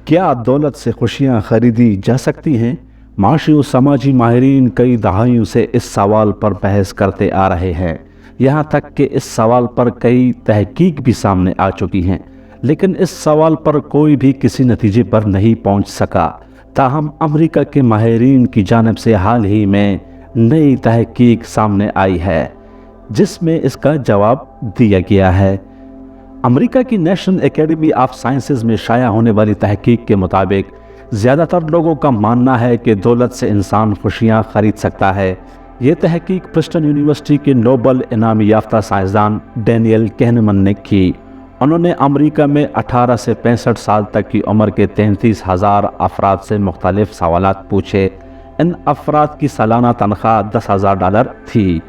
کیا دولت سے خوشیاں خریدی جا سکتی ہیں؟ معاشی و سماجی ماہرین کئی دہائیوں سے اس سوال پر بحث کرتے آ رہے ہیں، یہاں تک کہ اس سوال پر کئی تحقیق بھی سامنے آ چکی ہیں، لیکن اس سوال پر کوئی بھی کسی نتیجے پر نہیں پہنچ سکا۔ تاہم امریکہ کے ماہرین کی جانب سے حال ہی میں نئی تحقیق سامنے آئی ہے جس میں اس کا جواب دیا گیا ہے۔ امریکہ کی نیشنل اکیڈمی آف سائنسز میں شائع ہونے والی تحقیق کے مطابق زیادہ تر لوگوں کا ماننا ہے کہ دولت سے انسان خوشیاں خرید سکتا ہے۔ یہ تحقیق پرسٹن یونیورسٹی کے نوبل انعام یافتہ سائنسدان ڈینیل کہنمن نے کی۔ انہوں نے امریکہ میں 18 سے 65 سال تک کی عمر کے 33,000 افراد سے مختلف سوالات پوچھے۔ ان افراد کی سالانہ تنخواہ $10,000 تھی۔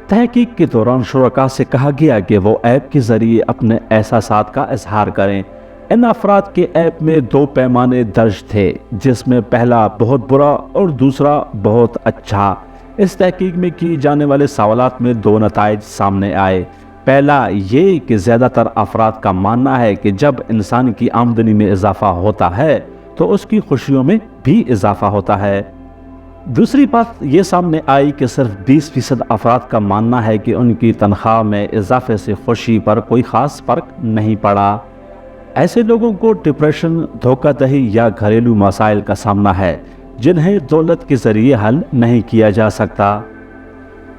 تحقیق کے دوران شرکاء سے کہا گیا کہ وہ ایپ کے ذریعے اپنے احساسات کا اظہار کریں۔ ان افراد کے ایپ میں 2 پیمانے درج تھے، جس میں پہلا بہت برا اور دوسرا بہت اچھا۔ اس تحقیق میں کی جانے والے سوالات میں 2 نتائج سامنے آئے۔ پہلا یہ کہ زیادہ تر افراد کا ماننا ہے کہ جب انسان کی آمدنی میں اضافہ ہوتا ہے تو اس کی خوشیوں میں بھی اضافہ ہوتا ہے۔ دوسری بات یہ سامنے آئی کہ صرف 20% افراد کا ماننا ہے کہ ان کی تنخواہ میں اضافے سے خوشی پر کوئی خاص فرق نہیں پڑا۔ ایسے لوگوں کو ڈپریشن، دھوکہ دہی یا گھریلو مسائل کا سامنا ہے جنہیں دولت کے ذریعے حل نہیں کیا جا سکتا۔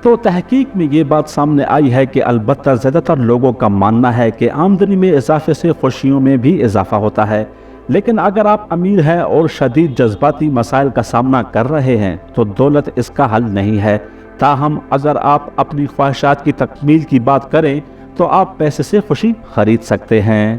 تو تحقیق میں یہ بات سامنے آئی ہے کہ البتہ زیادہ تر لوگوں کا ماننا ہے کہ آمدنی میں اضافے سے خوشیوں میں بھی اضافہ ہوتا ہے، لیکن اگر آپ امیر ہیں اور شدید جذباتی مسائل کا سامنا کر رہے ہیں تو دولت اس کا حل نہیں ہے۔ تاہم اگر آپ اپنی خواہشات کی تکمیل کی بات کریں تو آپ پیسے سے خوشی خرید سکتے ہیں۔